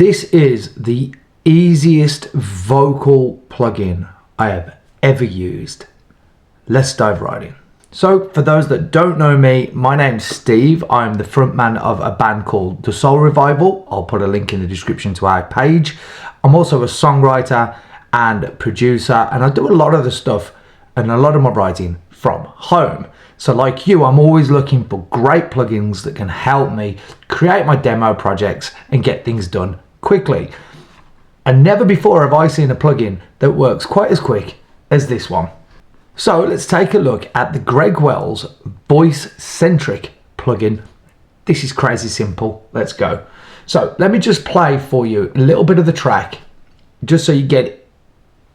This is the easiest vocal plugin I have ever used. Let's dive right in. So for those that don't know me, my name's Steve. I'm the frontman of a band called The Soul Revival. I'll put a link in the description to our page. I'm also a songwriter and producer, and I do a lot of the stuff and a lot of my writing from home. So like you, I'm always looking for great plugins that can help me create my demo projects and get things done quickly. And never before have I seen a plugin that works quite as quick as this one. So let's take a look at the Greg Wells VoiceCentric plugin. This is crazy simple. Let's go. So let me just play for you a little bit of the track, just so you get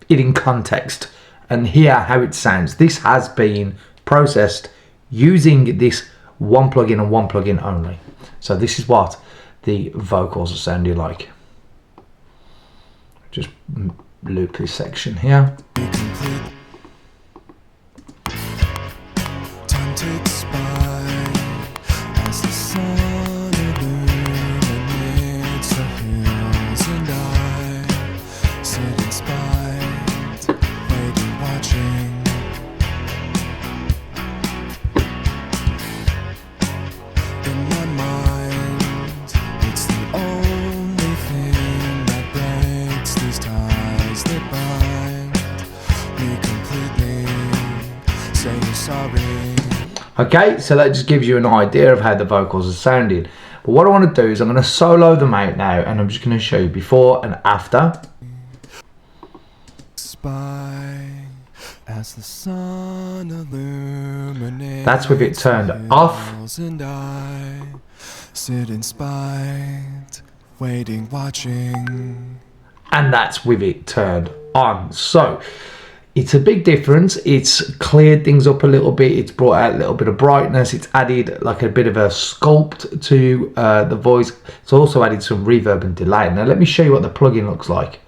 it in context and hear how it sounds. This has been processed using this one plugin and one plugin only. So this is what the vocals are sounding like. Just loop this section here. Okay, so that just gives you an idea of how the vocals are sounding. But what I want to do is I'm going to solo them out now, and I'm just going to show you before and after. As the sun illuminates, that's with it turned off. And I sit in spite, waiting, watching. And that's with it turned on. So it's a big difference. It's cleared things up a little bit. It's brought out a little bit of brightness. It's added like a bit of a sculpt to the voice. It's also added some reverb and delay. Now let me show you what the plugin looks like.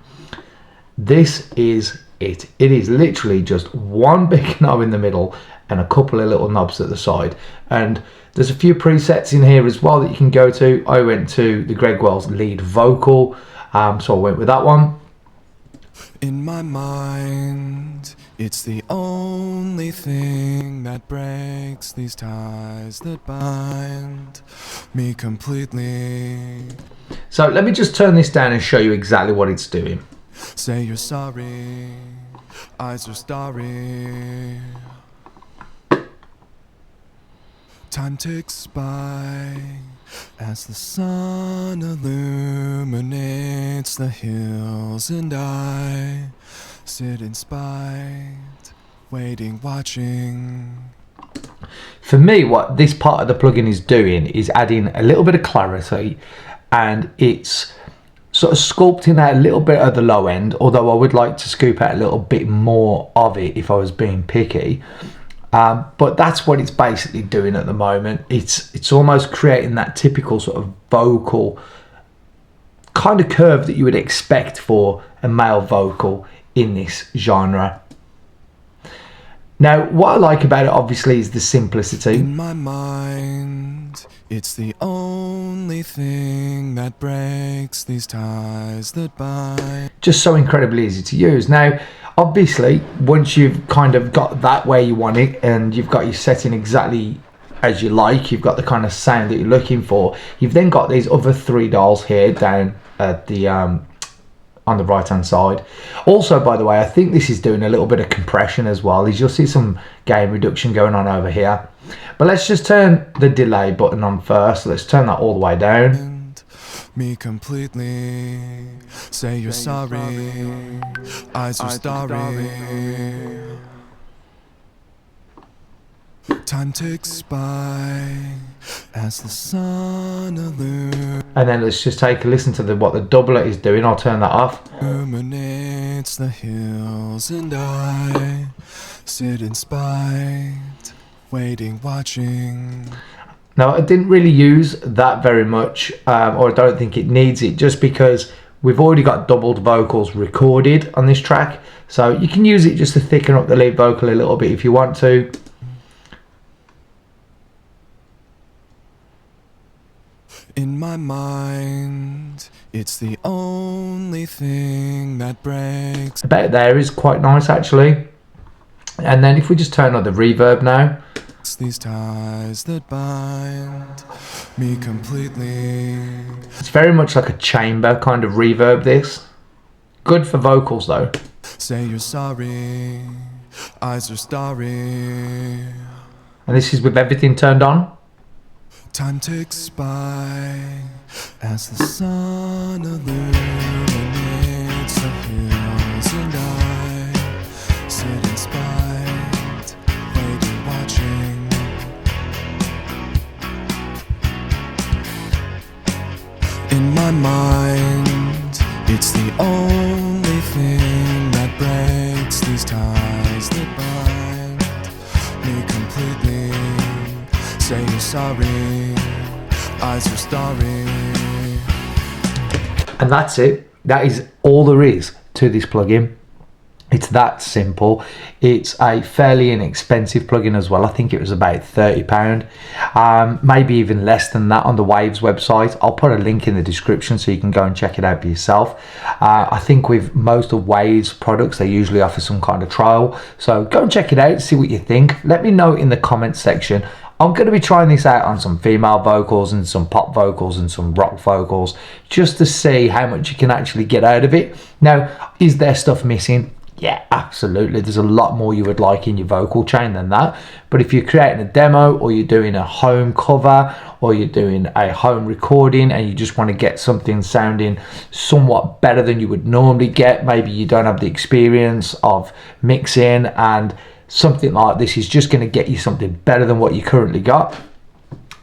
This is it. It is literally just one big knob in the middle and a couple of little knobs at the side. And there's a few presets in here as well that you can go to. I went to the Greg Wells lead vocal, so I went with that one. In my mind, it's the only thing that breaks these ties that bind me completely. So let me just turn this down and show you exactly what it's doing. Say you're sorry, eyes are starry. Time ticks by as the sun illuminates the hills, and I sit in spite, waiting, watching. For me, what this part of the plugin is doing is adding a little bit of clarity, and it's sort of sculpting out a little bit at the low end, although I would like to scoop out a little bit more of it if I was being picky. But that's what it's basically doing at the moment. It's almost creating that typical sort of vocal kind of curve that you would expect for a male vocal in this genre. Now, what I like about it obviously is the simplicity. In my mind, it's the only thing that breaks these ties that bind. Just so incredibly easy to use. Now, obviously, once you've kind of got that where you want it and you've got your setting exactly as you like, you've got the kind of sound that you're looking for, you've then got these other three dials here down at the on the right hand side. Also, by the way, I think this is doing a little bit of compression as well, as you'll see some gain reduction going on over here. But let's just turn the delay button on first. Let's turn that all the way down. Me completely, say you're sorry, eyes are starry. Time ticks by as the sun illuminates. And then let's just take a listen to what the doubler is doing. I'll turn that off. Illuminates the hills, and I sit in spite, waiting, watching. Now, I didn't really use that very much, or I don't think it needs it, just because we've already got doubled vocals recorded on this track. So you can use it just to thicken up the lead vocal a little bit if you want to. In my mind, It's the only thing that breaks. About there is quite nice actually. And then if we just turn on the reverb now. These ties that bind me completely. It's very much like a chamber kind of reverb, this. Good for vocals though. Say you're sorry, eyes are starry. And this is with everything turned on. Time ticks by as the sun illuminates the hills, and I sit in spite, waiting, watching. In my mind, it's the only thing that breaks these ties that bind me completely. Say you're sorry, eyes are starry. And that's it. That is all there is to this plugin. It's that simple. It's a fairly inexpensive plugin as well. I think it was about £30, maybe even less than that on the Waves website. I'll put a link in the description so you can go and check it out for yourself. I think with most of Waves products, they usually offer some kind of trial. So go and check it out, see what you think. Let me know in the comments section. I'm going to be trying this out on some female vocals and some pop vocals and some rock vocals, just to see how much you can actually get out of it. Now, is there stuff missing? Yeah, absolutely. There's a lot more you would like in your vocal chain than that. But if you're creating a demo, or you're doing a home cover, or you're doing a home recording, and you just want to get something sounding somewhat better than you would normally get, maybe you don't have the experience of mixing, and something like this is just going to get you something better than what you currently got,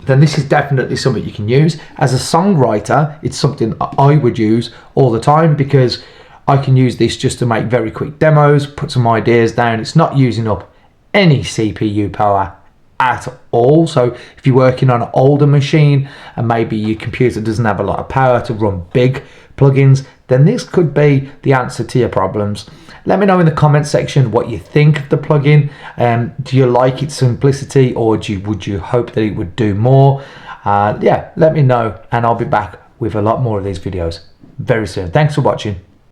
then this is definitely something you can use. As a songwriter, it's something I would use all the time, because I can use this just to make very quick demos, put some ideas down. It's not using up any CPU power at all. So if you're working on an older machine and maybe your computer doesn't have a lot of power to run big plugins, then this could be the answer to your problems. Let me know in the comment section what you think of the plugin. Do you like its simplicity, or would you hope that it would do more? Yeah, let me know, and I'll be back with a lot more of these videos very soon. Thanks for watching.